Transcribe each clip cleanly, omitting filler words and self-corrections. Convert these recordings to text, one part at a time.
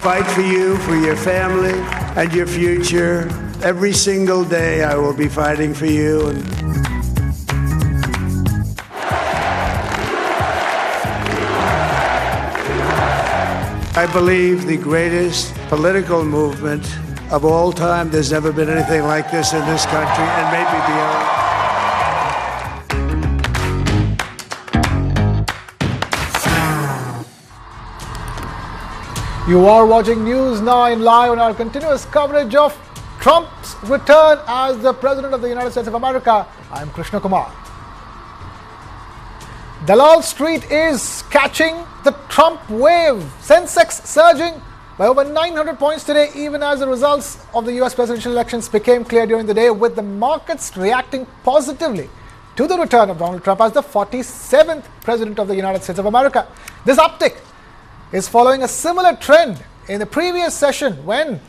Fight for you, for your family, and your future. Every single day I will be fighting for you. I believe the greatest political movement of all time. There's never been anything like this in this country and maybe beyond. You are watching News 9 live on our continuous coverage of Trump's return as the President of the United States of America. I'm Krishna Kumar. Dalal Street is catching the Trump wave. Sensex surging by over 900 points today, even as the results of the US presidential elections became clear during the day, with the markets reacting positively to the return of Donald Trump as the 47th President of the United States of America. This uptick is following a similar trend in the previous session when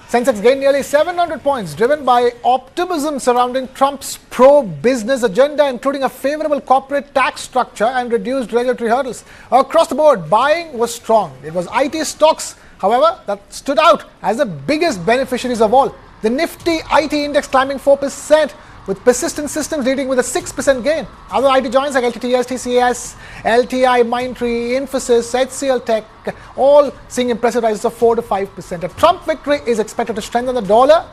Sensex gained nearly 700 points, driven by optimism surrounding Trump's pro-business agenda, including a favorable corporate tax structure and reduced regulatory hurdles. Across the board, buying was strong. It was IT stocks, however, that stood out as the biggest beneficiaries of all. The nifty IT index climbing 4%, with Persistent Systems leading with a 6% gain. Other IT giants like LTTS, TCS, LTI, Mindtree, Infosys, HCL Tech, all seeing impressive rises of 4 to 5%. A Trump victory is expected to strengthen the dollar,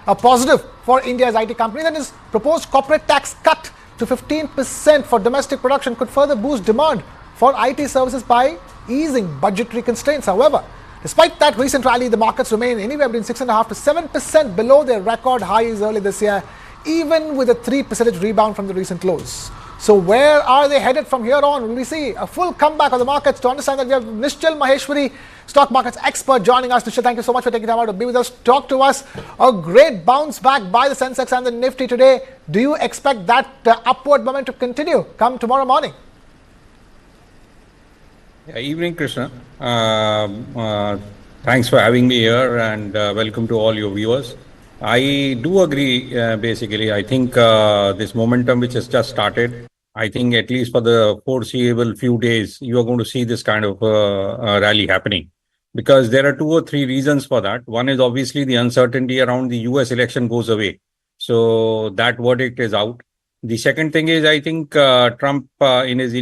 a positive for India's IT companies, and his proposed corporate tax cut to 15% for domestic production could further boost demand for IT services by easing budgetary constraints. However, despite that recent rally, the markets remain anywhere between 6.5% to 7% below their record highs early this year, even with a 3% rebound from the recent lows. So where are they headed from here on? Will we see a full comeback of the markets? To understand that, we have Nishchal Maheshwari, stock markets expert, joining us. Nishchal, thank you so much for taking time out to be with us. Talk to us. A great bounce back by the Sensex and the Nifty today. Do you expect that upward momentum to continue come tomorrow morning? Yeah, evening, Krishna. Thanks for having me here, and welcome to all your viewers. I do agree, basically. I think this momentum which has just started, I think at least for the foreseeable few days, you are going to see this kind of rally happening. Because there are 2 or 3 reasons for that. One is obviously the uncertainty around the US election goes away. So that verdict is out. The second thing is, I think Trump in his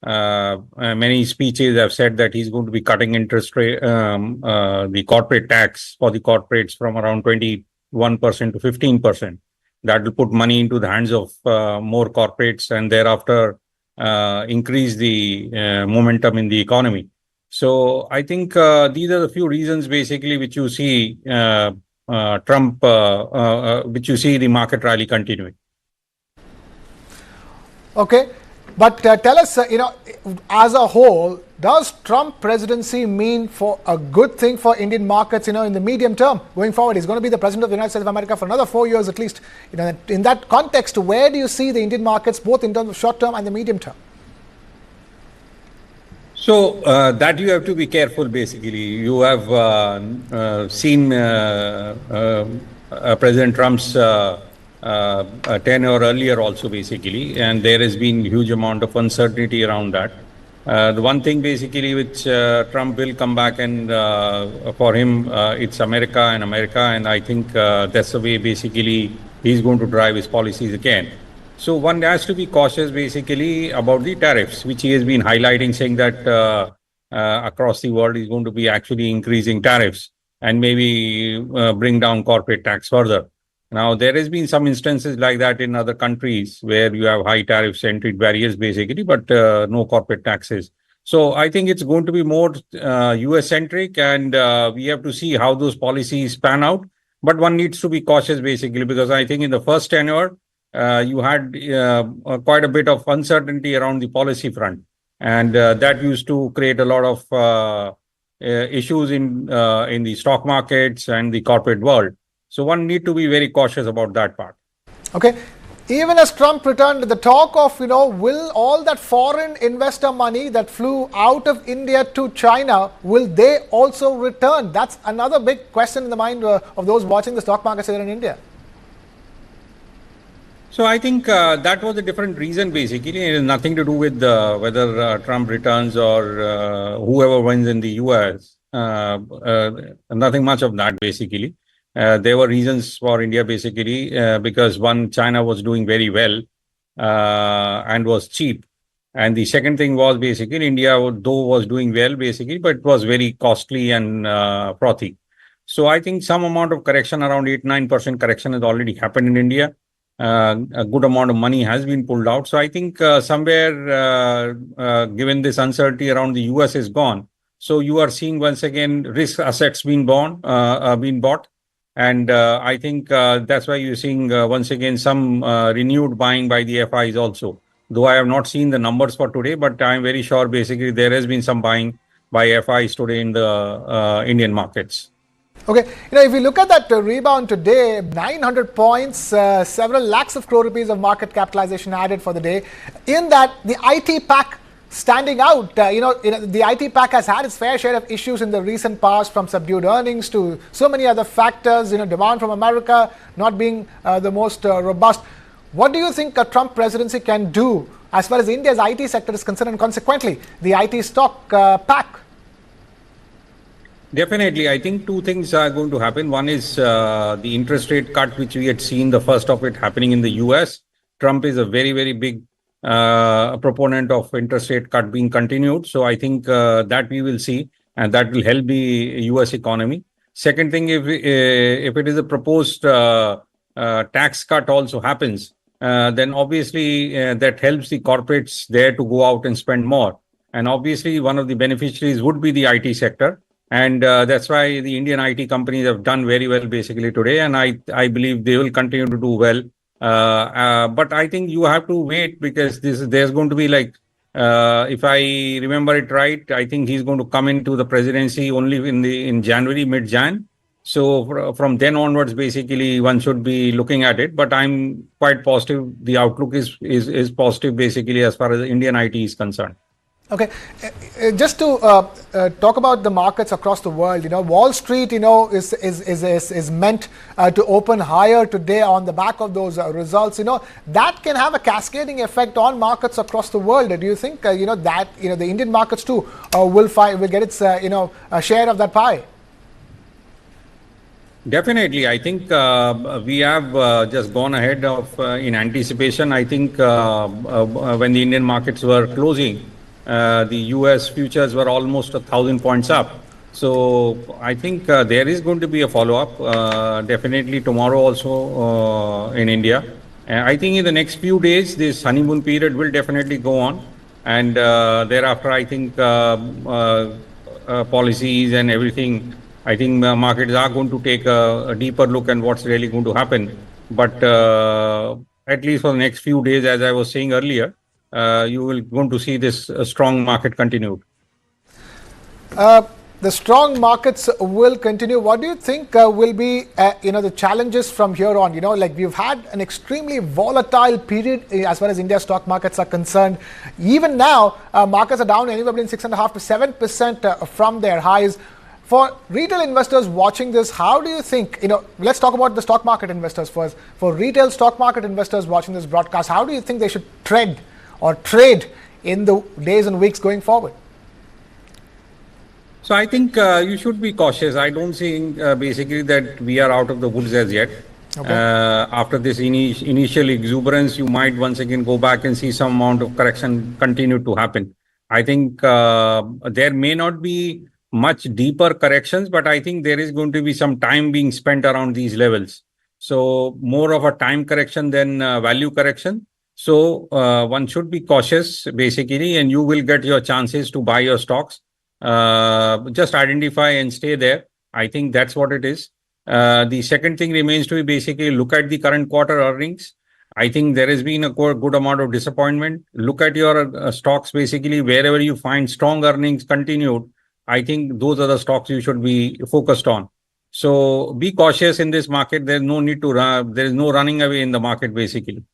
many speeches have said that he's going to be cutting interest rate, the corporate tax for the corporates from around 21% to 15%. That will put money into the hands of more corporates and thereafter increase the momentum in the economy. So I think these are the few reasons basically which you see which you see the market rally continuing. Okay. But tell us, as a whole, does Trump presidency mean for a good thing for Indian markets, in the medium term going forward? He's going to be the President of the United States of America for another 4 years at least. In that context, where do you see the Indian markets, both in terms of short term and the medium term? So that you have to be careful, basically. You have seen President Trump's tenure earlier also, basically, and there has been huge amount of uncertainty around that. The one thing basically which Trump will come back, and for him it's America, and I think that's the way basically he's going to drive his policies again. So one has to be cautious basically about the tariffs, which he has been highlighting, saying that across the world he's going to be actually increasing tariffs and maybe bring down corporate tax further. Now, there has been some instances like that in other countries where you have high tariffs, entry barriers basically, but no corporate taxes. So I think it's going to be more US-centric, and we have to see how those policies pan out. But one needs to be cautious basically, because I think in the first tenure, you had quite a bit of uncertainty around the policy front. And that used to create a lot of issues in the stock markets and the corporate world. So one need to be very cautious about that part. Okay. Even as Trump returned, the talk of, will all that foreign investor money that flew out of India to China, will they also return? That's another big question in the mind of those watching the stock markets here in India. So I think that was a different reason, basically. It has nothing to do with whether Trump returns or whoever wins in the US. Nothing much of that, basically. There were reasons for India, basically, because one, China was doing very well and was cheap. And the second thing was basically India, though was doing well, basically, but it was very costly and frothy. So I think some amount of correction, around 8-9% correction has already happened in India. A good amount of money has been pulled out. So I think somewhere, given this uncertainty around the US is gone, so you are seeing once again risk assets being bought. And I think that's why you're seeing once again some renewed buying by the FIs also. Though I have not seen the numbers for today, but I'm very sure basically there has been some buying by FIs today in the Indian markets. Okay, if you look at that rebound today, 900 points, several lakhs of crore rupees of market capitalization added for the day. In that, the IT pack standing out. The IT pack has had its fair share of issues in the recent past, from subdued earnings to so many other factors. Demand from America not being the most robust. What do you think a Trump presidency can do as far as India's IT sector is concerned, and consequently the IT stock pack? Definitely. I think two things are going to happen. One is the interest rate cut, which we had seen the first of it happening in the US. Trump is a very, very big proponent of interest rate cut being continued. So I think that we will see, and that will help the US economy. Second thing, if it is a proposed tax cut also happens, then obviously that helps the corporates there to go out and spend more. And obviously one of the beneficiaries would be the IT sector. And that's why the Indian IT companies have done very well basically today. And I believe they will continue to do well. But I think you have to wait, because there's going to be if I remember it right, I think he's going to come into the presidency only in January, mid-Jan. So from then onwards, basically, one should be looking at it. But I'm quite positive. The outlook is positive, basically, as far as Indian IT is concerned. Okay, just to talk about the markets across the world, Wall Street, is meant to open higher today on the back of those results. That can have a cascading effect on markets across the world. Do you think, that the Indian markets too will get its a share of that pie? Definitely. I think we have just gone ahead of in anticipation. I think when the Indian markets were closing, the US futures were almost 1,000 points up. So I think there is going to be a follow-up, definitely tomorrow also in India. I think in the next few days, this honeymoon period will definitely go on. And thereafter, I think policies and everything, I think markets are going to take a deeper look at what's really going to happen. But at least for the next few days, as I was saying earlier, you will going to see this strong market continued. The strong markets will continue. What do you think will be the challenges from here on? We've had an extremely volatile period as far as India's stock markets are concerned. Even now, markets are down anywhere between 6.5% to 7% from their highs. For retail investors watching this, how do you think, let's talk about the stock market investors first. For retail stock market investors watching this broadcast, how do you think they should tread or trade in the days and weeks going forward? So I think you should be cautious. I don't think basically that we are out of the woods as yet. Okay. After this initial exuberance, you might once again go back and see some amount of correction continue to happen. I think there may not be much deeper corrections, but I think there is going to be some time being spent around these levels. So more of a time correction than value correction. So one should be cautious basically, and you will get your chances to buy your stocks. Just identify and stay there. I think that's what it is. The second thing remains to be basically look at the current quarter earnings. I think there has been a good amount of disappointment. Look at your stocks basically wherever you find strong earnings continued. I think those are the stocks you should be focused on. So be cautious in this market. There's no need to run. There is no running away in the market basically.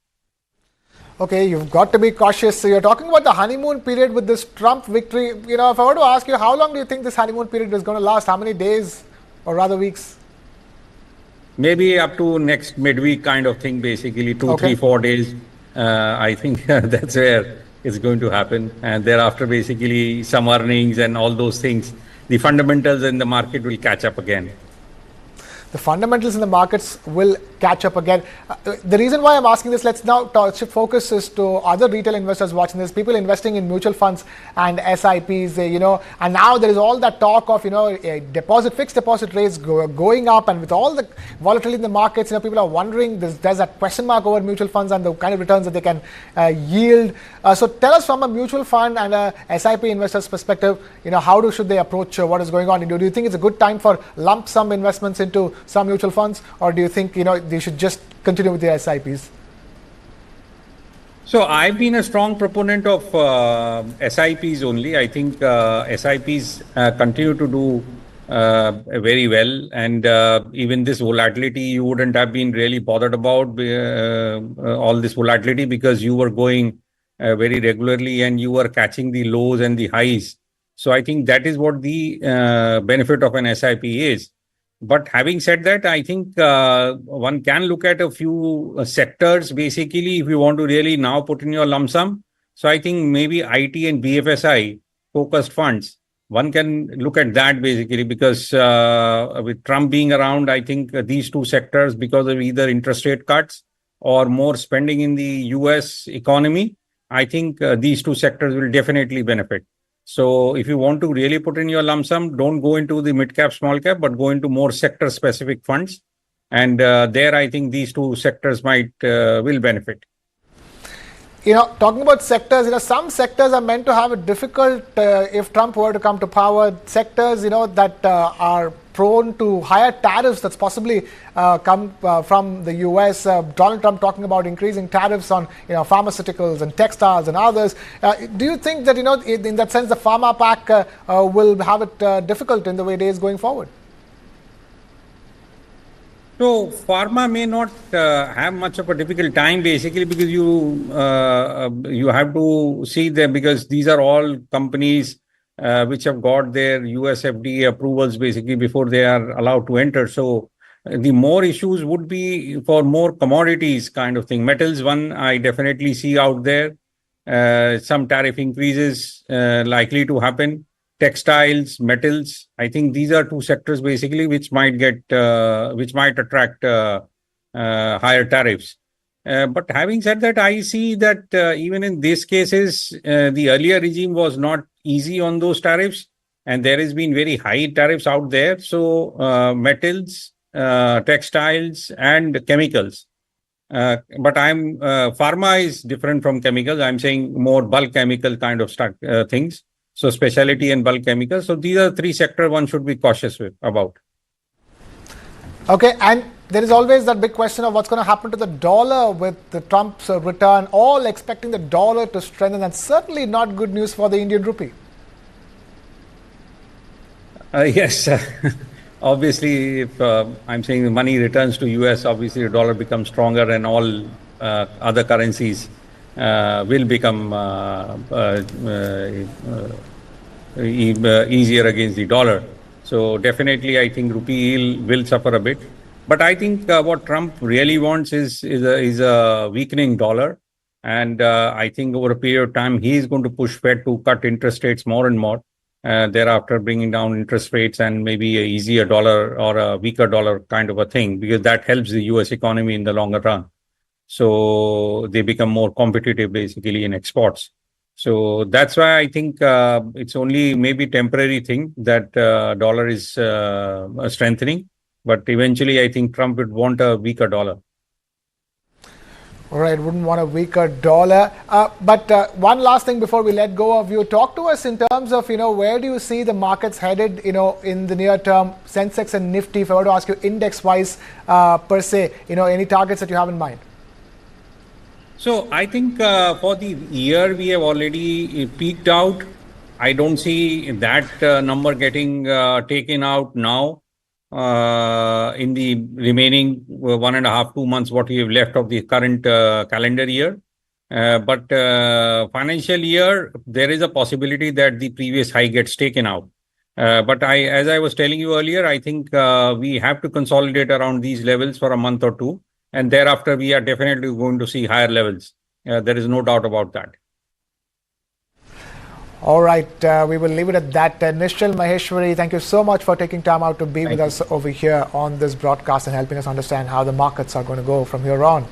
Okay, you've got to be cautious. So you're talking about the honeymoon period with this Trump victory. If I were to ask you, how long do you think this honeymoon period is going to last? How many days or rather weeks? Maybe up to next midweek kind of thing, basically 2, Okay. 3, 4 days. I think that's where it's going to happen. And thereafter, basically some earnings and all those things, the fundamentals in the market will catch up again. The fundamentals in the markets will catch up again. The reason why I'm asking this, let's now shift focus is to other retail investors watching this, people investing in mutual funds and SIPs, and now there is all that talk of, fixed deposit rates going up, and with all the volatility in the markets, people are wondering, there's that question mark over mutual funds and the kind of returns that they can yield. So tell us from a mutual fund and a SIP investor's perspective, how should they approach what is going on? Do you think it's a good time for lump sum investments into some mutual funds, or do you think they should just continue with the SIPs? So I've been a strong proponent of SIPs only. I think SIPs continue to do very well, and even this volatility, you wouldn't have been really bothered about all this volatility because you were going very regularly and you were catching the lows and the highs. So I think that is what the benefit of an SIP is. But having said that, I think one can look at a few sectors, basically, if you want to really now put in your lump sum. So I think maybe IT and BFSI focused funds, one can look at that basically because with Trump being around, I think these two sectors, because of either interest rate cuts or more spending in the US economy, I think these two sectors will definitely benefit. So if you want to really put in your lump sum, don't go into the mid cap, small cap, but go into more sector specific funds. And there, I think these two sectors will benefit. Talking about sectors, some sectors are meant to have it difficult if Trump were to come to power. Sectors, that are prone to higher tariffs that's possibly come from the US. Donald Trump talking about increasing tariffs on pharmaceuticals and textiles and others. Do you think that in that sense the pharma pack will have it difficult in the way days going forward? So pharma may not have much of a difficult time basically because you have to see them because these are all companies which have got their US FDA approvals basically before they are allowed to enter. So the more issues would be for more commodities kind of thing. Metals, one I definitely see out there. Some tariff increases likely to happen. Textiles, metals, I think these are two sectors basically which might attract higher tariffs. But having said that, I see that even in these cases, the earlier regime was not easy on those tariffs, and there has been very high tariffs out there. So metals, textiles, and chemicals. But pharma is different from chemicals. I'm saying more bulk chemical kind of things. So specialty and bulk chemicals. So these are three sectors one should be cautious about. Okay, and there is always that big question of what's going to happen to the dollar with the Trump's return, all expecting the dollar to strengthen, and certainly not good news for the Indian rupee. Yes, obviously, if I'm saying the money returns to US, obviously the dollar becomes stronger and all other currencies will become easier against the dollar. So definitely, I think rupee will suffer a bit. But I think what Trump really wants is a weakening dollar. And I think over a period of time, he is going to push Fed to cut interest rates more and more. Thereafter, bringing down interest rates and maybe a easier dollar or a weaker dollar kind of a thing, because that helps the US economy in the longer run. So they become more competitive basically in exports. So that's why I think it's only maybe temporary thing that dollar is strengthening. But eventually, I think Trump would want a weaker dollar. All right, wouldn't want a weaker dollar. But one last thing before we let go of you, talk to us in terms of, where do you see the markets headed, in the near term, Sensex and Nifty, if I were to ask you index-wise per se, any targets that you have in mind? So I think for the year, we have already peaked out. I don't see that number getting taken out now. In the remaining 1.5, 2 months, what we have left of the current calendar year. But financial year, there is a possibility that the previous high gets taken out. But as I was telling you earlier, I think we have to consolidate around these levels for a month or two, and thereafter we are definitely going to see higher levels. There is no doubt about that. All right, we will leave it at that. Nishchal Maheshwari, thank you so much for taking time out to be with us over here on this broadcast and helping us understand how the markets are going to go from here on.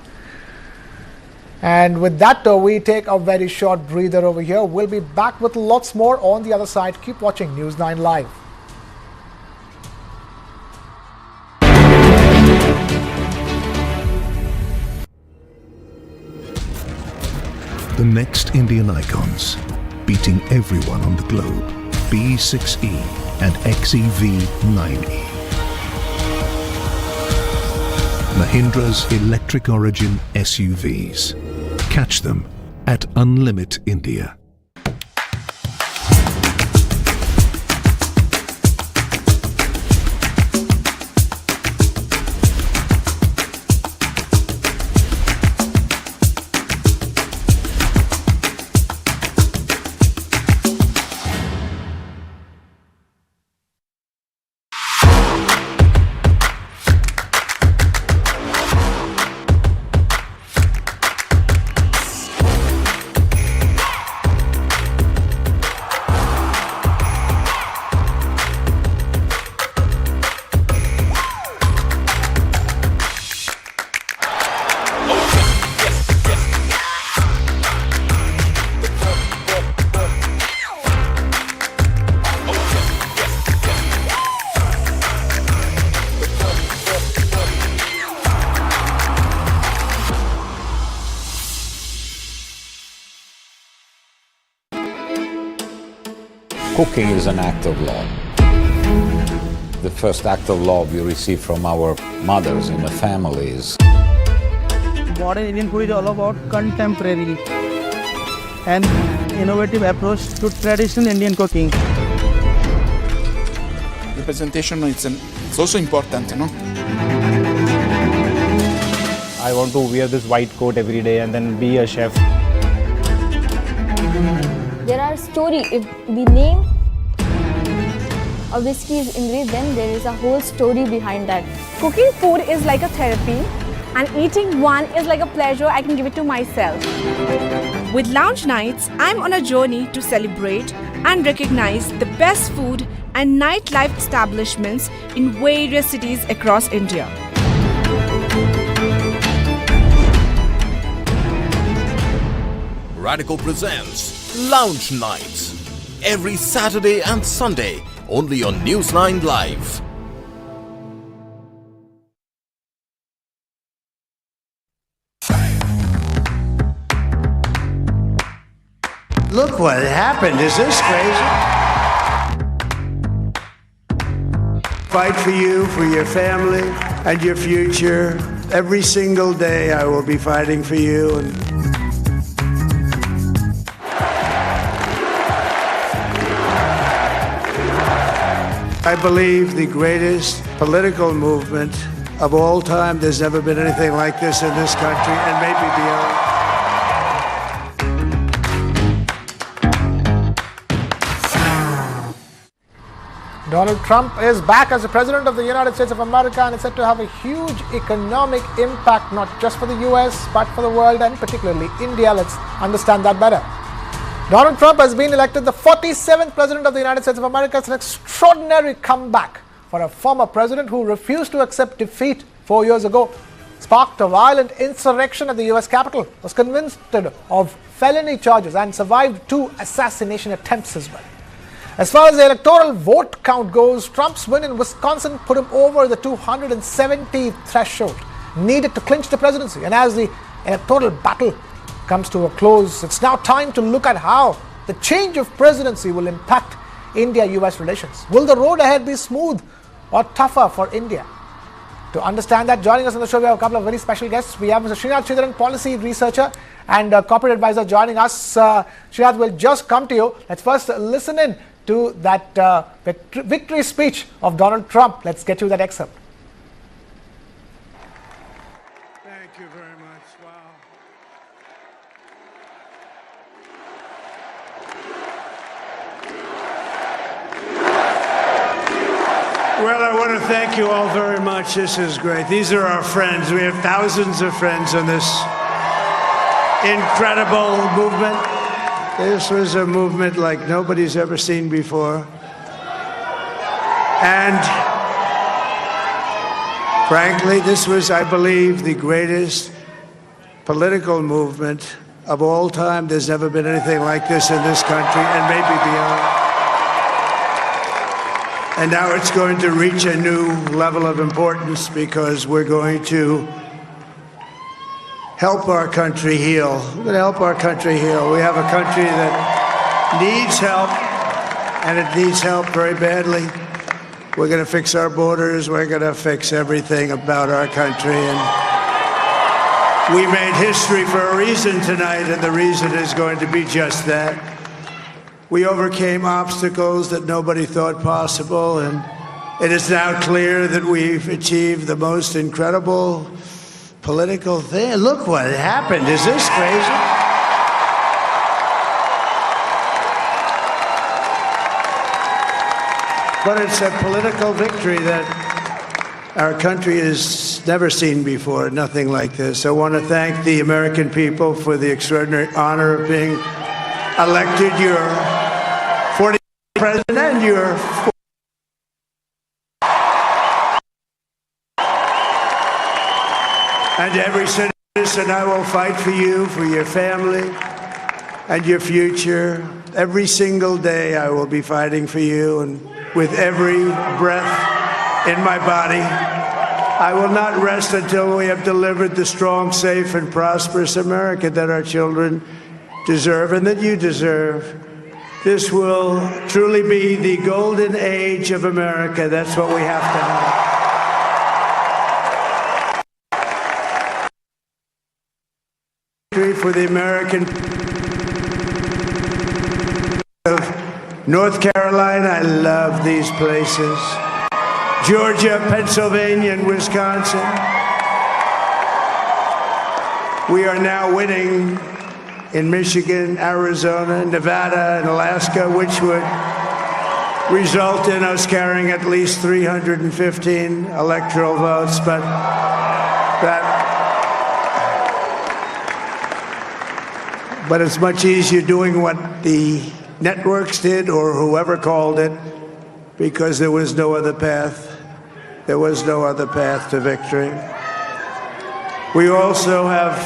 And with that, we take a very short breather over here. We'll be back with lots more on the other side. Keep watching News 9 Live. The next Indian icons, beating everyone on the globe. B6E and XEV9E. Mahindra's electric origin SUVs. Catch them at Unlimit India. Cooking is an act of love. The first act of love we receive from our mothers in the families. Modern Indian food is all about contemporary and innovative approach to traditional Indian cooking. The presentation it's also important, no? I want to wear this white coat every day and then be a chef. There are stories. If the name of whiskey is engraved, then there is a whole story behind that. Cooking food is like a therapy, and eating one is like a pleasure I can give it to myself. With Lounge Nights, I'm on a journey to celebrate and recognize the best food and nightlife establishments in various cities across India. Radical presents Lounge Nights every Saturday and Sunday only on News 9 Live. Look what happened. Is this crazy? Fight for you, for your family, and your future. Every single day I will be fighting for you. And I believe the greatest political movement of all time. There's never been anything like this in this country and maybe beyond. Donald Trump is back as the President of the United States of America and is said to have a huge economic impact, not just for the US, but for the world and particularly India. Let's understand that better. Donald Trump has been elected the 47th President of the United States of America. It's an extraordinary comeback for a former president who refused to accept defeat 4 years ago, sparked a violent insurrection at the US Capitol, was convicted of felony charges and survived 2 assassination attempts as well. As far as the electoral vote count goes, Trump's win in Wisconsin put him over the 270 threshold needed to clinch the presidency. And as the electoral battle comes to a close, it's now time to look at how the change of presidency will impact India-US relations. Will the road ahead be smooth or tougher for India? To understand that, joining us on the show, we have a couple of very special guests. We have Mr. Srinath Sridharan, policy researcher and corporate advisor, joining us. Srinath, will just come to you. Let's first listen in to that victory speech of Donald Trump. Let's get you that excerpt. Thank you very much. Wow. Well, I want to thank you all very much. This is great. These are our friends. We have thousands of friends on this incredible movement. This was a movement like nobody's ever seen before. And frankly, this was, I believe, the greatest political movement of all time. There's never been anything like this in this country and maybe beyond. And now it's going to reach a new level of importance because we're going to help our country heal. We're going to help our country heal. We have a country that needs help, and it needs help very badly. We're going to fix our borders. We're going to fix everything about our country. And we made history for a reason tonight, and the reason is going to be just that. We overcame obstacles that nobody thought possible, and it is now clear that we've achieved the most incredible political thing. Look what happened. Is this crazy? But it's a political victory that our country has never seen before, nothing like this. I want to thank the American people for the extraordinary honor of being elected your 40th president and your and every citizen. I will fight for you, for your family, and your future. Every single day I will be fighting for you, and with every breath in my body, I will not rest until we have delivered the strong, safe, and prosperous America that our children deserve and that you deserve. This will truly be the golden age of America. That's what we have to have. For the American of North Carolina, I love these places. Georgia, Pennsylvania, and Wisconsin. We are now winning in Michigan, Arizona, Nevada, and Alaska, which would result in us carrying at least 315 electoral votes. But it's much easier doing what the networks did or whoever called it, because there was no other path. There was no other path to victory. We also have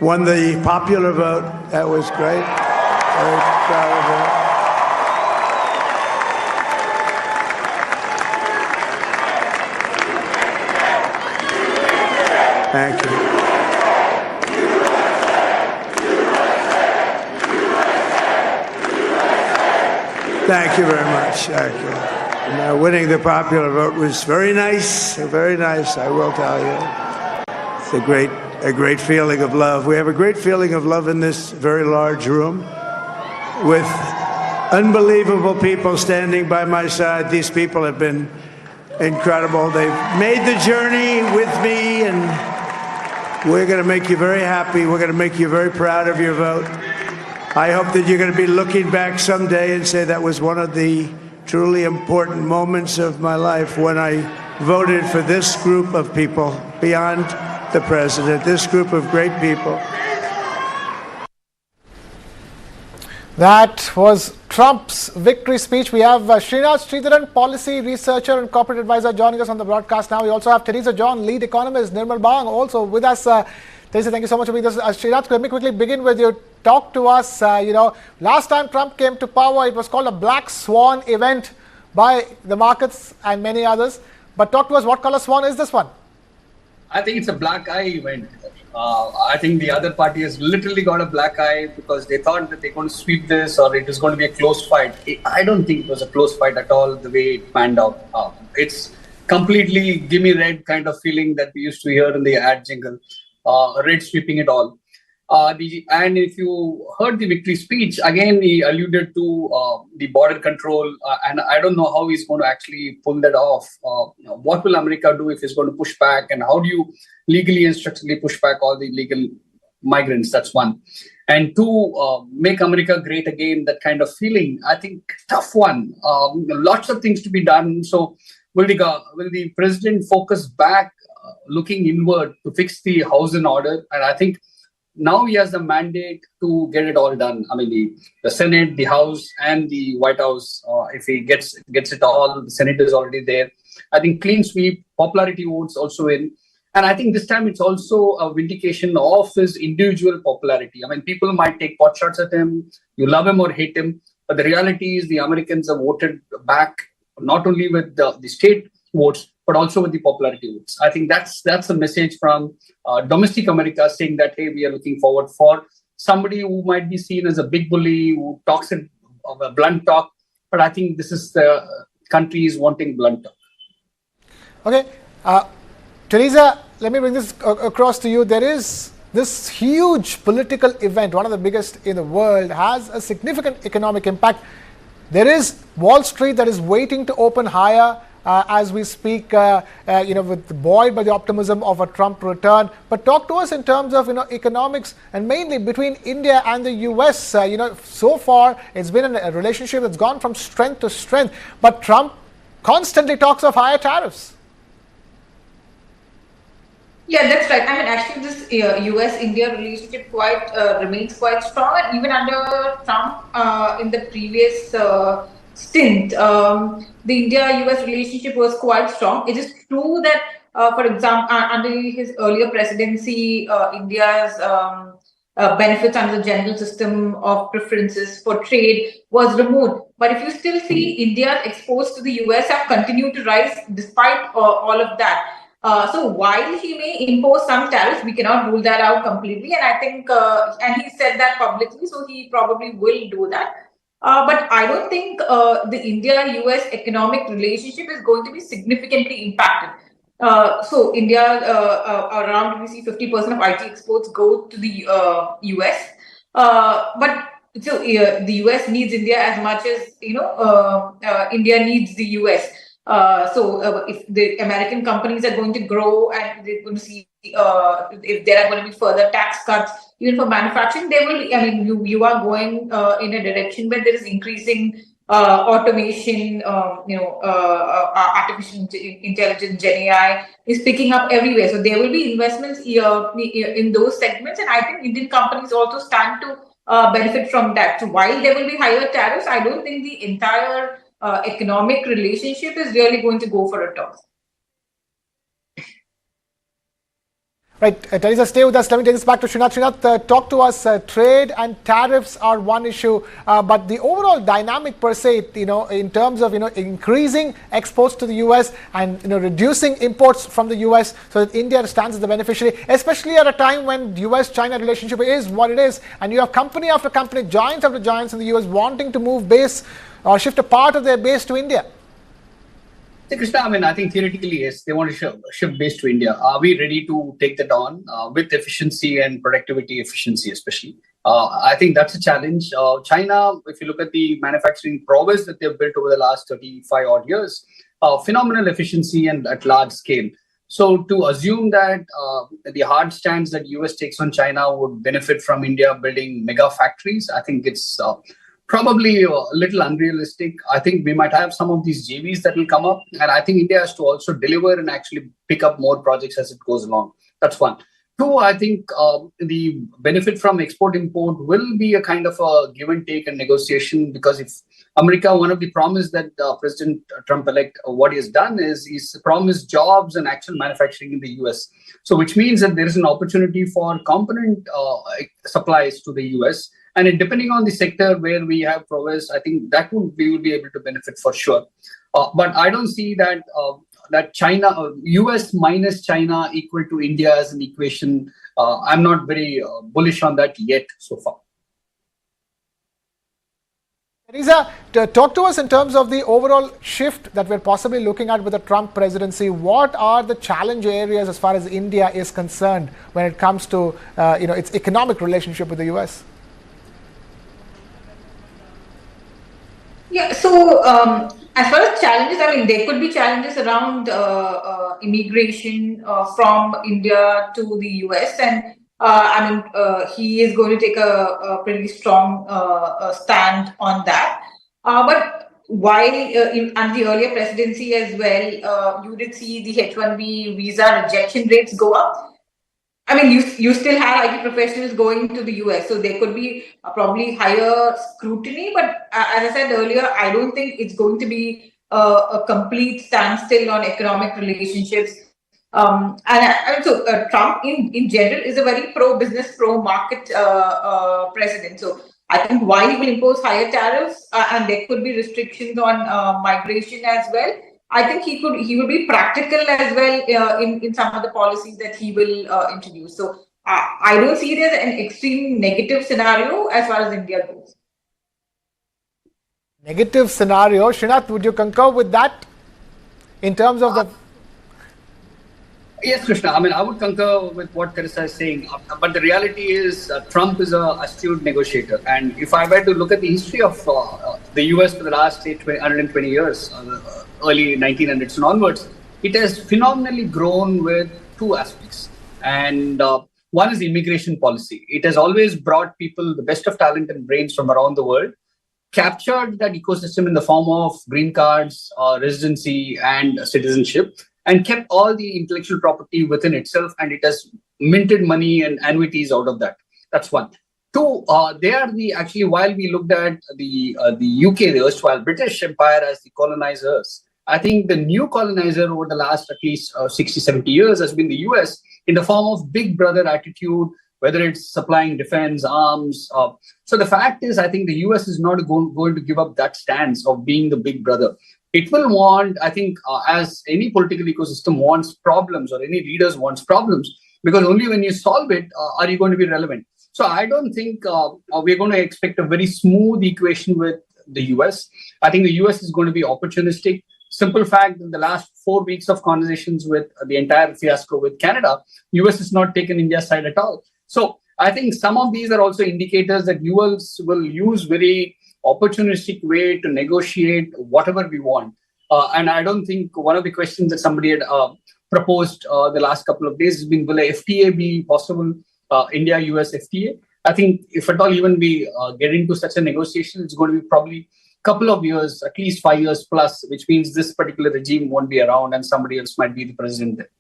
won the popular vote. That was great. Very proud of that. Thank you. Thank you very much. Thank you. And, winning the popular vote was very nice, I will tell you. It's a great feeling of love. We have a great feeling of love in this very large room with unbelievable people standing by my side. These people have been incredible. They've made the journey with me, and we're going to make you very happy. We're going to make you very proud of your vote. I hope that you're going to be looking back someday and say that was one of the truly important moments of my life when I voted for this group of people beyond the president, this group of great people. That was Trump's victory speech. We have Srinath Sridharan, policy researcher and corporate advisor, joining us on the broadcast now. We also have Teresa John, lead economist, Nirmal Bang, also with us. Teresa, thank you so much for being with us. Srinath, let me quickly begin with you. Talk to us. Last time Trump came to power, it was called a black swan event by the markets and many others. But talk to us, what color swan is this one? I think it's a black eye event. I think the other party has literally got a black eye because they thought that they're going to sweep this or it is going to be a close fight. I don't think it was a close fight at all the way it panned out. It's completely gimme red kind of feeling that we used to hear in the ad jingle. Red sweeping it all. And if you heard the victory speech, again, he alluded to the border control. And I don't know how he's going to actually pull that off. What will America do if he's going to push back? And how do you legally and structurally push back all the illegal migrants? That's one. And two, make America great again, that kind of feeling. I think tough one. Lots of things to be done. So will the president focus back, looking inward to fix the house in order? And I think now he has the mandate to get it all done. I mean, the Senate, the House, and the White House. If he gets it all, the Senate is already there. I think clean sweep, popularity votes also in. And I think this time it's also a vindication of his individual popularity. I mean, people might take pot shots at him, you love him or hate him, but the reality is the Americans have voted back, not only with the state votes, but also with the popularity votes. I think that's a message from domestic America saying that, hey, we are looking forward for somebody who might be seen as a big bully, who talks in a blunt talk. But I think this is the country is wanting blunt talk. Okay. Teresa, let me bring this across to you. There is this huge political event, one of the biggest in the world, has a significant economic impact. There is Wall Street that is waiting to open higher as we speak, with buoyed by the optimism of a Trump return. But talk to us in terms of economics, and mainly between India and the US. So far it's been a relationship that's gone from strength to strength. But Trump constantly talks of higher tariffs. Yeah, that's right. I mean, actually, this US-India relationship remains quite strong, and even under Trump in the previous stint, the India-US relationship was quite strong. It is true that, for example, under his earlier presidency, India's benefits under the general system of preferences for trade was removed. But if you still see India's exports to the US have continued to rise despite all of that. So while he may impose some tariffs, we cannot rule that out completely. And I think, and he said that publicly, so he probably will do that. But I don't think the India-US economic relationship is going to be significantly impacted. So India, around we see 50% of IT exports go to the US. But so the US needs India as much as India needs the US. So if the American companies are going to grow and they're going to see if there are going to be further tax cuts, even for manufacturing, they will. I mean, you are going in a direction where there is increasing automation. Artificial intelligence, Gen AI is picking up everywhere. So there will be investments in those segments, and I think Indian companies also stand to benefit from that. So while there will be higher tariffs, I don't think the entire economic relationship is really going to go for a toss. Right, Teresa, stay with us. Let me take this back to Srinath. Srinath, talk to us. Trade and tariffs are one issue, but the overall dynamic per se, in terms of increasing exports to the US and reducing imports from the US, so that India stands as the beneficiary, especially at a time when US-China relationship is what it is, and you have company after company, giants after giants in the US wanting to move base or shift a part of their base to India. See, Krishna, I mean, I think theoretically, yes, they want to shift base to India. Are we ready to take that on with efficiency and productivity efficiency, especially? I think that's a challenge. China, if you look at the manufacturing prowess that they've built over the last 35 odd years, phenomenal efficiency and at large scale. So to assume that the hard stance that US takes on China would benefit from India building mega factories, I think it's probably a little unrealistic. I think we might have some of these JVs that will come up, and I think India has to also deliver and actually pick up more projects as it goes along. That's one. Two, I think the benefit from export-import will be a kind of a give and take and negotiation, because if America, one of the promise that President Trump-elect, what he has done is he's promised jobs and actual manufacturing in the US. So which means that there is an opportunity for component supplies to the US. And depending on the sector where we have prowess, I think that we will be able to benefit for sure. But I don't see that that China, US minus China equal to India as an equation. I'm not very bullish on that yet so far. Teresa, talk to us in terms of the overall shift that we're possibly looking at with the Trump presidency. What are the challenge areas as far as India is concerned when it comes to its economic relationship with the US? Yeah, so as far as challenges, I mean, there could be challenges around immigration from India to the US, and He is going to take a pretty strong stand on that. But while under the earlier presidency as well, you did see the H-1B visa rejection rates go up. I mean, you still have IT professionals going to the US, so there could be probably higher scrutiny. But as I said earlier, I don't think it's going to be a complete standstill on economic relationships. Trump in general is a very pro-business, pro-market president. So I think while he will impose higher tariffs and there could be restrictions on migration as well, I think he will be practical as well in some of the policies that he will introduce. So I don't see it as an extreme negative scenario as far as India goes. Negative scenario. Srinath, would you concur with that in terms of the... Yes, Krishna. I mean, I would concur with what Teresa is saying. But the reality is Trump is an astute negotiator. And if I were to look at the history of the US for the last, say, 120 years, early 1900s and onwards, it has phenomenally grown with two aspects. And one is immigration policy. It has always brought people, the best of talent and brains from around the world, captured that ecosystem in the form of green cards, residency, and citizenship, and kept all the intellectual property within itself, and it has minted money and annuities out of that. That's one. Two, they are actually, while we looked at the UK, the erstwhile British Empire as the colonizers, I think the new colonizer over the last at least 60, 70 years has been the US in the form of big brother attitude, whether it's supplying defense, arms. So the fact is, I think the US is not going to give up that stance of being the big brother. It will want, I think, as any political ecosystem wants problems, or any leaders wants problems, because only when you solve it are you going to be relevant. So I don't think we're going to expect a very smooth equation with the US. I think the US is going to be opportunistic. Simple fact, in the last 4 weeks of conversations with the entire fiasco with Canada, US has not taken India's side at all. So I think some of these are also indicators that US will use very opportunistic way to negotiate whatever we want. And I don't think one of the questions that somebody had proposed the last couple of days has been, will a FTA be possible, India-US FTA? I think if at all even we get into such a negotiation, it's going to be probably a couple of years, at least 5 years plus, which means this particular regime won't be around and somebody else might be the president there.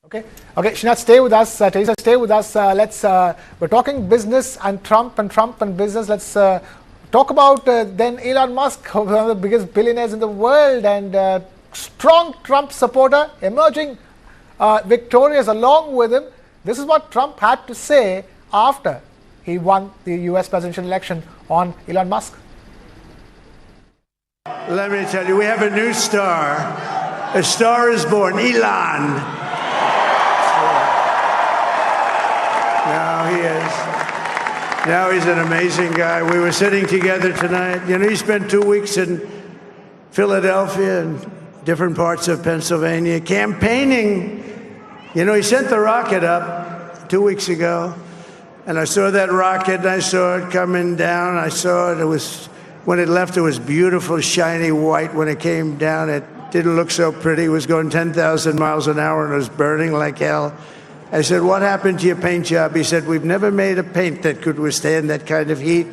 Okay, Srinath, stay with us. Teresa, stay with us. We're talking business and Trump and business. Let's talk about then Elon Musk, one of the biggest billionaires in the world and strong Trump supporter, emerging victorious along with him. This is what Trump had to say after he won the US presidential election on Elon Musk. Let me tell you, we have a new star. A star is born, Elon. Now he is. Now he's an amazing guy. We were sitting together tonight. You know, he spent 2 weeks in Philadelphia and different parts of Pennsylvania campaigning. You know, he sent the rocket up 2 weeks ago, and I saw that rocket, and I saw it coming down. I saw it. It was, when it left, it was beautiful, shiny white. When it came down, it didn't look so pretty. It was going 10,000 miles an hour, and it was burning like hell. I said, what happened to your paint job? He said, we've never made a paint that could withstand that kind of heat.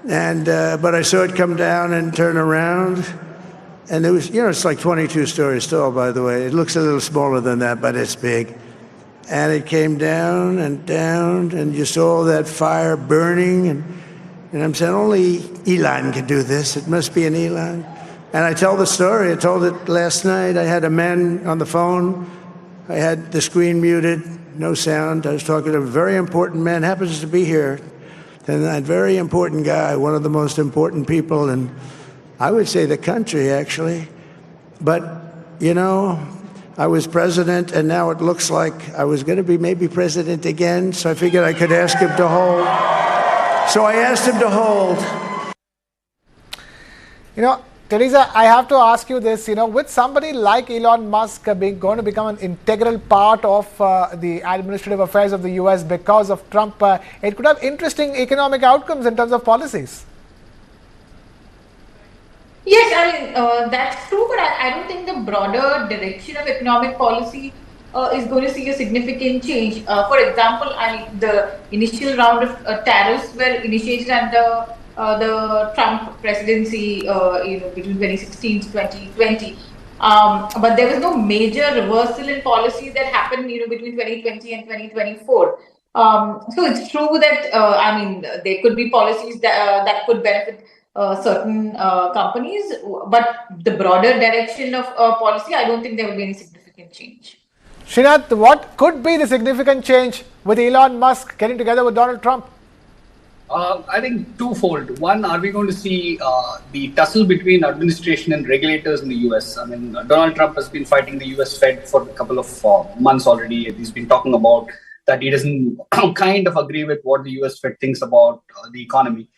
And but I saw it come down and turn around. And it was, you know, it's like 22 stories tall, by the way. It looks a little smaller than that, but it's big. And it came down, and you saw all that fire burning. And I'm saying, only Elon can do this. It must be an Elon. And I tell the story. I told it last night. I had a man on the phone. I had the screen muted, no sound. I was talking to a very important man, happens to be here. And that very important guy, one of the most important people in, I would say, the country, actually. But, you know, I was president, and now it looks like I was going to be maybe president again, so I figured I could ask him to hold. So I asked him to hold. You know, Teresa, I have to ask you this, you know, with somebody like Elon Musk going to become an integral part of the administrative affairs of the US because of Trump, it could have interesting economic outcomes in terms of policies. Yes, I mean, that's true, but I don't think the broader direction of economic policy is going to see a significant change. For example, the initial round of tariffs were initiated under the Trump presidency, between 2016 to 2020. But there was no major reversal in policy that happened, between 2020 and 2024. So it's true that there could be policies that could benefit certain companies, but the broader direction of policy, I don't think there will be any significant change. Srinath, what could be the significant change with Elon Musk getting together with Donald Trump? I think twofold. One, are we going to see the tussle between administration and regulators in the US? I mean, Donald Trump has been fighting the US Fed for a couple of months already. He's been talking about that he doesn't kind of agree with what the US Fed thinks about the economy.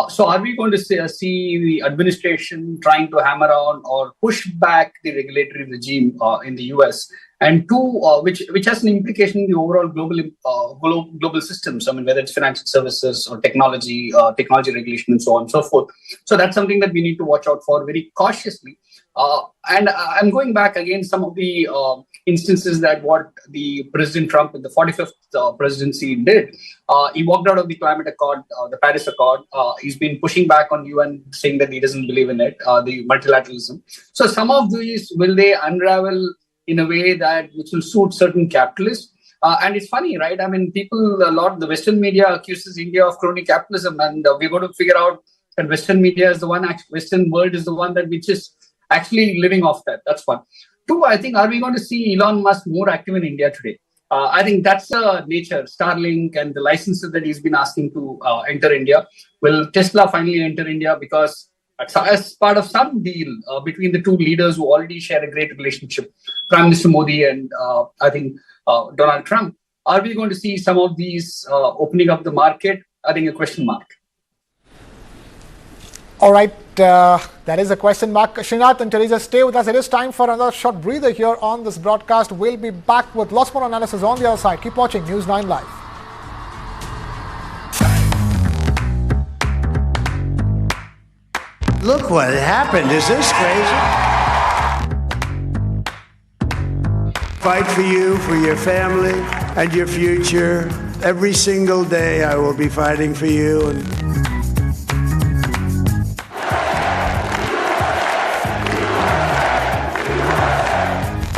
So are we going to see the administration trying to hammer on or push back the regulatory regime in the US? And two, which has an implication in the overall global systems. I mean, whether it's financial services or technology regulation and so on and so forth. So that's something that we need to watch out for very cautiously. And I'm going back again, some of the instances that what the President Trump in the 45th presidency did. He walked out of the climate accord, the Paris Accord. He's been pushing back on UN, saying that he doesn't believe in it, the multilateralism. So some of these, will they unravel in a way that which will suit certain capitalists? And it's funny, right? I mean, the Western media accuses India of crony capitalism, and we're going to figure out that Western media is the one, Western world is the one that which is actually living off that. That's one. Two, I think, are we going to see Elon Musk more active in India today? I think that's the nature. Starlink and the licenses that he's been asking to enter India. Will Tesla finally enter India? Because as part of some deal between the two leaders who already share a great relationship, Prime Minister Modi and I think Donald Trump, are we going to see some of these opening up the market? I think a question mark. All right, that is a question mark. Srinath and Teresa, stay with us. It is time for another short breather here on this broadcast. We'll be back with lots more analysis on the other side. Keep watching News 9 Live. Look what happened. Is this crazy? Fight for you, for your family, and your future. Every single day I will be fighting for you. And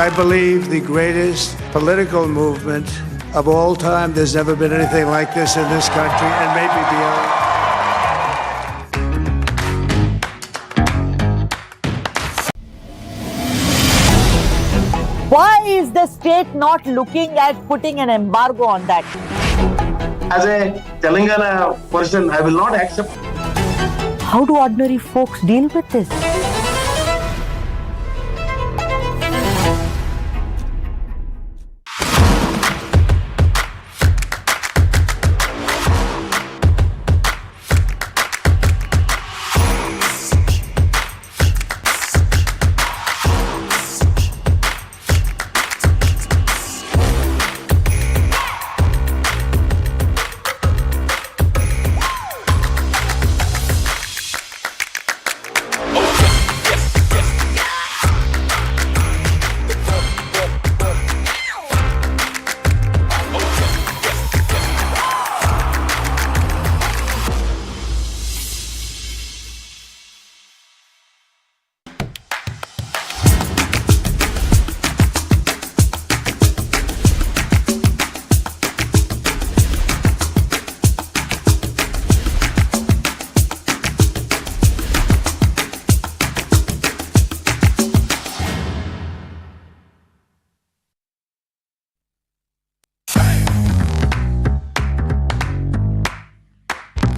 I believe the greatest political movement of all time. There's never been anything like this in this country and maybe beyond. Why is the state not looking at putting an embargo on that? As a Telangana person, I will not accept. How do ordinary folks deal with this?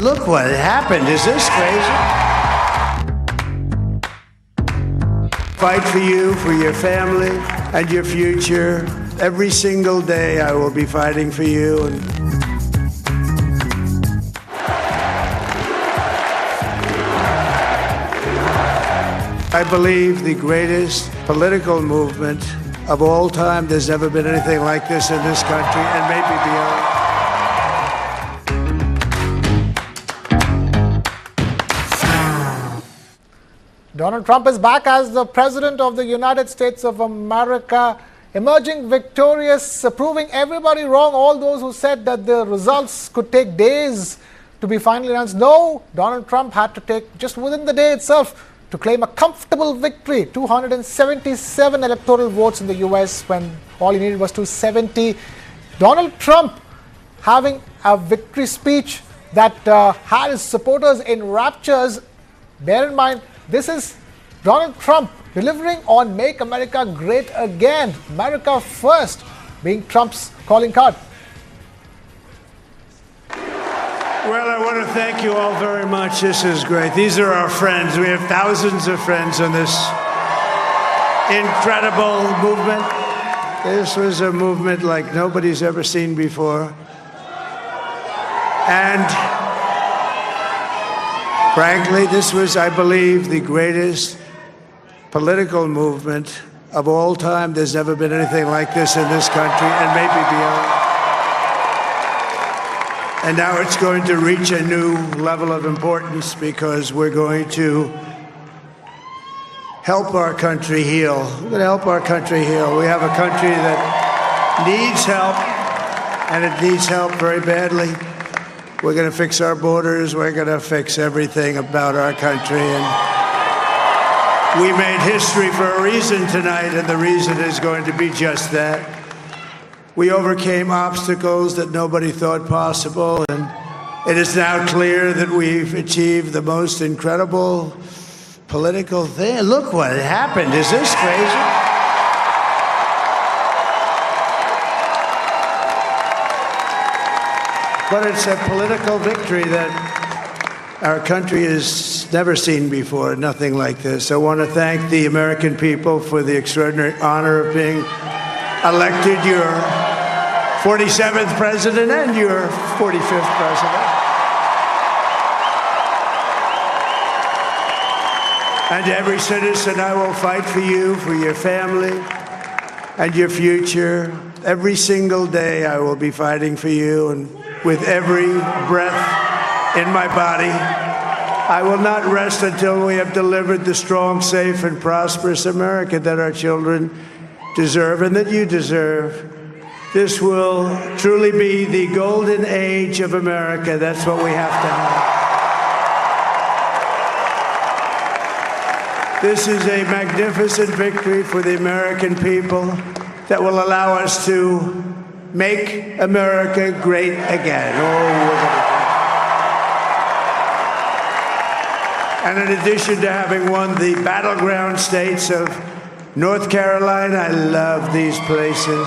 Look what happened. Is this crazy? Fight for you, for your family, and your future. Every single day I will be fighting for you. And I believe the greatest political movement of all time. There's never been anything like this in this country and maybe beyond. Donald Trump is back as the President of the United States of America. emerging victorious, proving everybody wrong, all those who said that the results could take days to be finally announced. No, Donald Trump had to take just within the day itself to claim a comfortable victory, 277 electoral votes in the US when all he needed was 270. Donald Trump having a victory speech that had his supporters in raptures. Bear in mind, this is Donald Trump delivering on Make America Great Again, America First being Trump's calling card. Well, I want to thank you all very much. This is great. These are our friends. We have thousands of friends on this incredible movement. This was a movement like nobody's ever seen before. And frankly, this was, I believe, the greatest political movement of all time. There's never been anything like this in this country and maybe beyond. And now it's going to reach a new level of importance because we're going to help our country heal. We're going to help our country heal. We have a country that needs help, and it needs help very badly. We're going to fix our borders. We're going to fix everything about our country. And we made history for a reason tonight, and the reason is going to be just that. We overcame obstacles that nobody thought possible, and it is now clear that we've achieved the most incredible political thing. Look what happened. Is this crazy? But it's a political victory that our country has never seen before, nothing like this. I want to thank the American people for the extraordinary honor of being elected your 47th president and your 45th president. And every citizen, I will fight for you, for your family, and your future. Every single day, I will be fighting for you, and with every breath in my body, I will not rest until we have delivered the strong, safe, and prosperous America that our children deserve and that you deserve. This will truly be the golden age of America. That's what we have to have. This is a magnificent victory for the American people that will allow us to make America great again. And in addition to having won the battleground states of North Carolina, I love these places,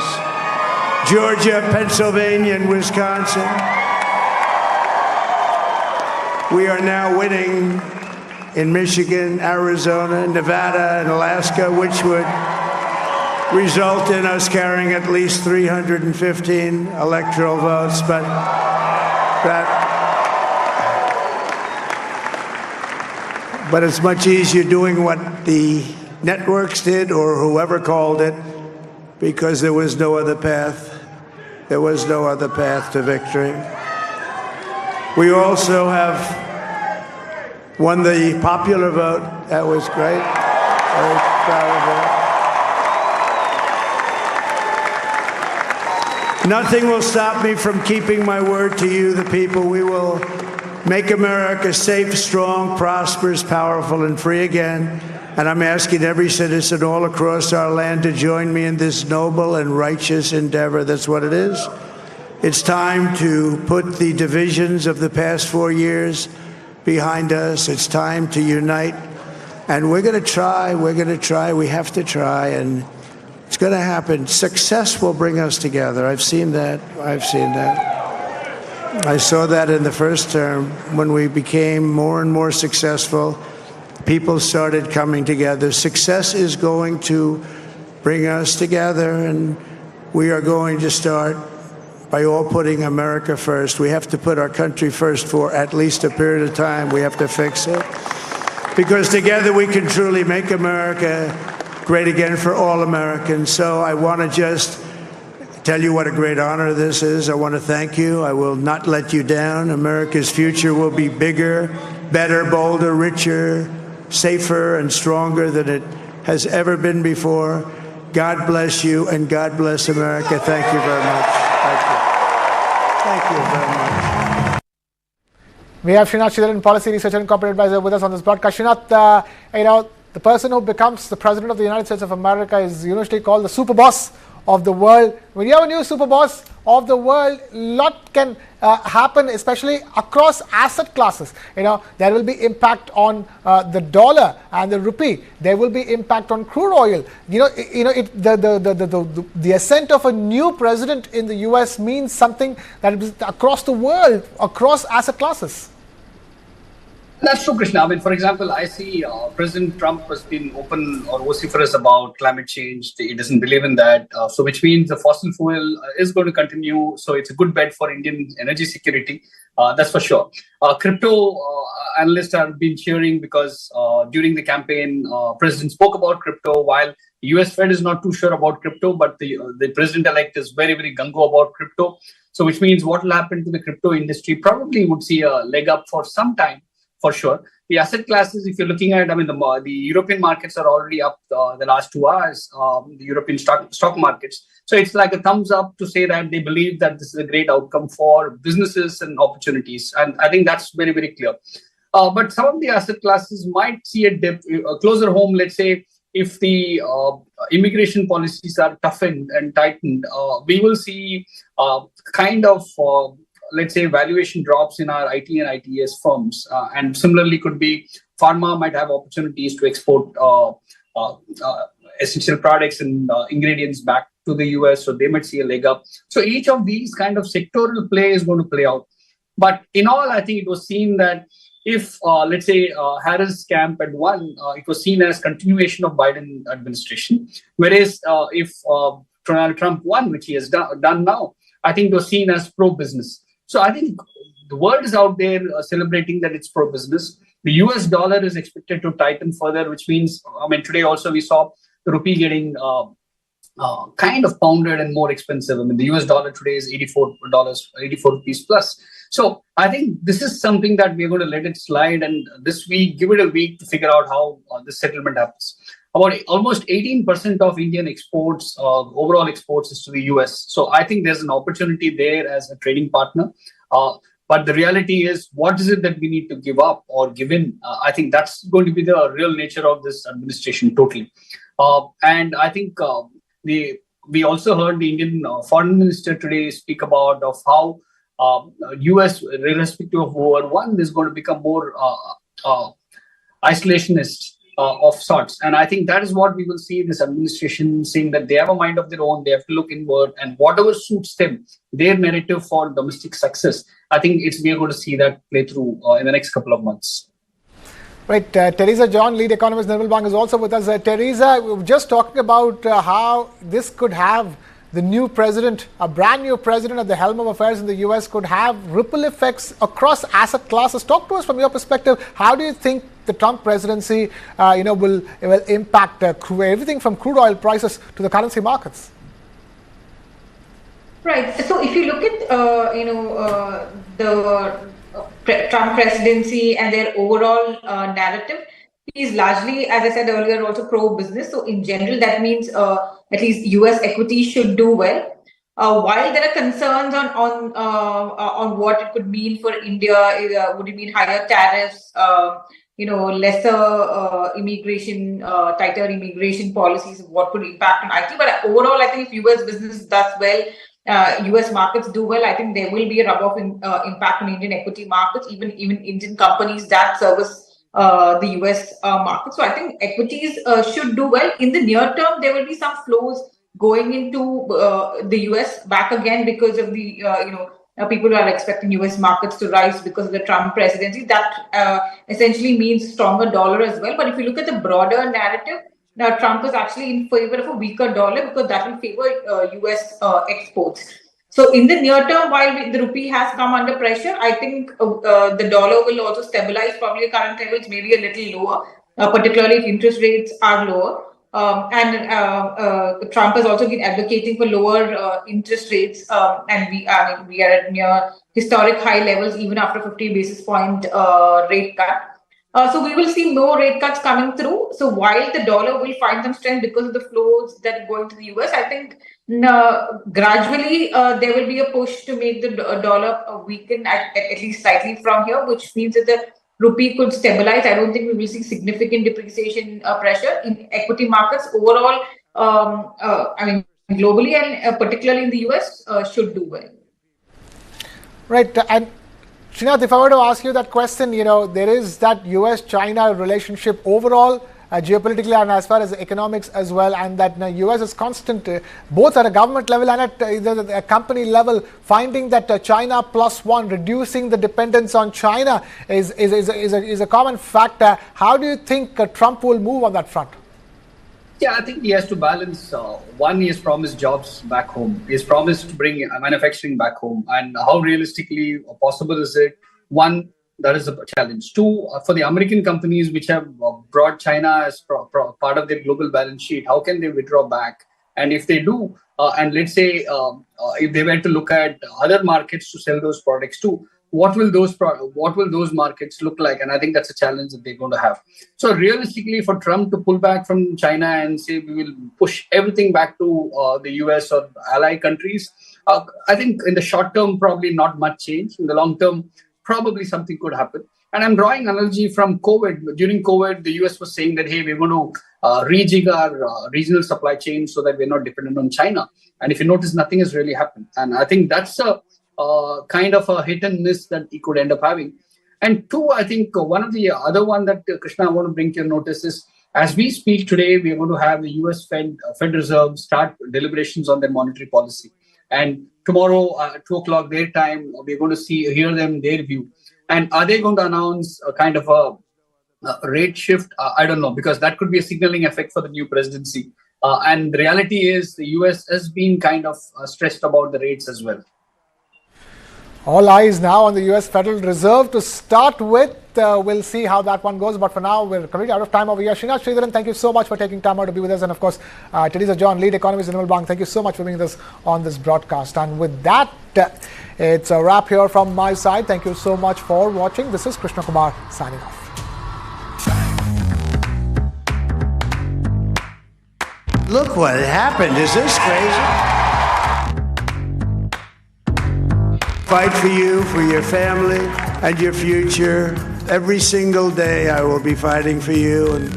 Georgia, Pennsylvania, and Wisconsin, we are now winning in Michigan, Arizona, Nevada, and Alaska, which would result in us carrying at least 315 electoral votes. But it's much easier doing what the networks did or whoever called it, because there was no other path. There was no other path to victory. We also have won the popular vote. That was great. Very proud of that. Nothing will stop me from keeping my word to you, the people. We will make America safe, strong, prosperous, powerful, and free again. And I'm asking every citizen all across our land to join me in this noble and righteous endeavor. That's what it is. It's time to put the divisions of the past 4 years behind us. It's time to unite. And we're going to try. We're going to try. We have to try. And it's going to happen. Success will bring us together. I've seen that. I've seen that. I saw that in the first term when we became more and more successful. People started coming together. Success is going to bring us together, and we are going to start by all putting America first. We have to put our country first for at least a period of time. We have to fix it, because together we can truly make America great again for all Americans. So I want to just tell you what a great honor this is. I want to thank you. I will not let you down. America's future will be bigger, better, bolder, richer, safer, and stronger than it has ever been before. God bless you and God bless America. Thank you very much. Thank you. Thank you very much. We have Srinath Sridharan, policy researcher and corporate advisor, with us on this broadcast. Srinath, the person who becomes the president of the United States of America is usually called the super boss of the world. When you have a new super boss of the world, lot can happen, especially across asset classes. There will be impact on the dollar and the rupee. There will be impact on crude oil. The ascent of a new president in the US means something that is across the world, across asset classes. That's true, Krishna. I mean, for example, I see President Trump has been open or vociferous about climate change. He doesn't believe in that. So which means the fossil fuel is going to continue. So it's a good bet for Indian energy security. That's for sure. Crypto analysts have been cheering because during the campaign, President spoke about crypto, while the US Fed is not too sure about crypto, but the president-elect is very, very gung-ho about crypto. So which means what will happen to the crypto industry probably would see a leg up for some time. For sure. The asset classes, if you're looking at, the European markets are already up the last 2 hours, the European stock markets. So it's like a thumbs up to say that they believe that this is a great outcome for businesses and opportunities. And I think that's very, very clear. But some of the asset classes might see a dip closer home. Let's say if the immigration policies are toughened and tightened, we will see let's say valuation drops in our IT and ITS firms. And similarly could be pharma might have opportunities to export essential products and ingredients back to the US. So they might see a leg up. So each of these kind of sectoral play is going to play out. But in all, I think it was seen that if, let's say, Harris camp had won, it was seen as continuation of Biden administration. Whereas if Donald Trump won, which he has done now, I think it was seen as pro-business. So I think the world is out there celebrating that it's pro-business. The US dollar is expected to tighten further, which means, today also we saw the rupee getting kind of pounded and more expensive. The US dollar today is $84 rupees plus. So I think this is something that we're going to let it slide. And this week, give it a week to figure out how this settlement happens. About almost 18% of Indian exports, overall exports, is to the US. So I think there's an opportunity there as a trading partner. But the reality is, what is it that we need to give up or give in? I think that's going to be the real nature of this administration totally. And I think we also heard the Indian foreign minister today speak about of how US, irrespective of who won, is going to become more isolationist. Of sorts. And I think that is what we will see this administration saying, that they have a mind of their own, they have to look inward, and whatever suits them, their narrative for domestic success, I think we are going to see that play through in the next couple of months. Right. Teresa John, lead economist, Nirmal Bang, is also with us. Teresa, we were just talking about how this could have the new president, a brand new president at the helm of affairs in the US, could have ripple effects across asset classes. Talk to us from your perspective. How do you think the Trump presidency, will impact everything from crude oil prices to the currency markets? Right. So if you look at, the Trump presidency and their overall narrative, he's largely, as I said earlier, also pro-business. So in general, that means at least US equity should do well. While there are concerns on what it could mean for India, would it mean higher tariffs, lesser immigration, tighter immigration policies, what could impact on IT? But overall, I think if US business does well, US markets do well, I think there will be a rub-off impact on Indian equity markets, even Indian companies that service the US market. So I think equities should do well. In the near term, there will be some flows going into the US back again because of the, people are expecting US markets to rise because of the Trump presidency. That essentially means stronger dollar as well. But if you look at the broader narrative, now Trump is actually in favor of a weaker dollar because that will favor US exports. So in the near term, while the rupee has come under pressure, I think the dollar will also stabilize probably at current levels, maybe a little lower, particularly if interest rates are lower. And Trump has also been advocating for lower interest rates, and we are at near historic high levels even after 50 basis point rate cut. So we will see no rate cuts coming through. So while the dollar will find some strength because of the flows that are going to the US, I think gradually there will be a push to make the dollar weaken at least slightly from here, which means that the rupee could stabilize. I don't think we will see significant depreciation pressure in equity markets overall. Globally and particularly in the US should do well. Right. And Srinath, if I were to ask you that question, there is that US-China relationship overall, geopolitically and as far as economics as well, and that US is constant, both at a government level and at a company level, finding that China +1, reducing the dependence on China is a common factor. How do you think Trump will move on that front? Yeah, I think he has to balance. One, he has promised jobs back home. He has promised to bring manufacturing back home. And how realistically possible is it? One, that is a challenge. Two, for the American companies which have brought China as part of their global balance sheet, how can they withdraw back? And if they do, and let's say if they were to look at other markets to sell those products to, what will those markets look like? And I think that's a challenge that they're going to have. So realistically, for Trump to pull back from China and say we will push everything back to the US or ally countries, I think in the short term, probably not much change. In the long term, probably something could happen. And I'm drawing analogy from COVID. During COVID, the US was saying that, hey, we're going to rejig our regional supply chain so that we're not dependent on China. And if you notice, nothing has really happened. And I think that's a kind of a hit and miss that he could end up having. And two, I think one of the other one that Krishna, I want to bring to your notice is, as we speak today, we are going to have the US Fed Reserve start deliberations on their monetary policy. And tomorrow, 2 o'clock their time, we're going to hear their view. And are they going to announce a kind of a rate shift? I don't know, because that could be a signaling effect for the new presidency. And the reality is the US has been kind of stressed about the rates as well. All eyes now on the US Federal Reserve to start with. We'll see how that one goes. But for now, we're completely out of time over here. Srinath Sridharan, thank you so much for taking time out to be with us. And of course, Teresa John, lead economist in Nirmal Bang, thank you so much for being with us on this broadcast. And with that, it's a wrap here from my side. Thank you so much for watching. This is Krishna Kumar signing off. Look what happened. Is this crazy? Fight for you, for your family, and your future. Every single day I will be fighting for you. And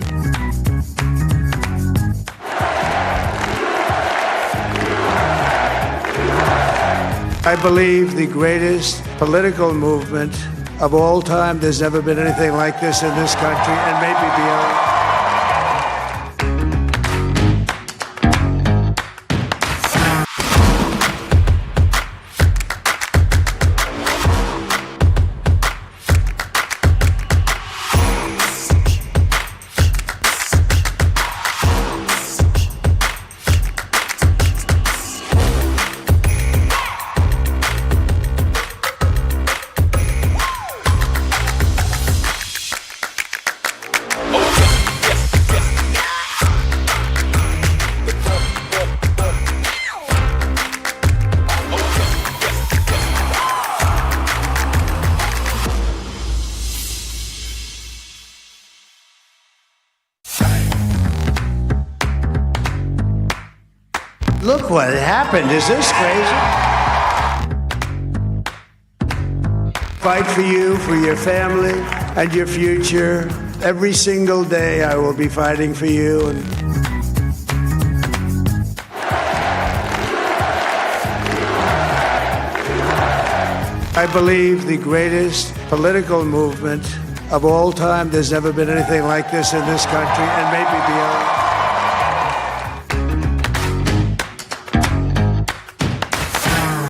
I believe the greatest political movement of all time. There's never been anything like this in this country and maybe beyond. Look what happened. Is this crazy? Fight for you, for your family, and your future. Every single day I will be fighting for you. And I believe the greatest political movement of all time. There's never been anything like this in this country and maybe beyond.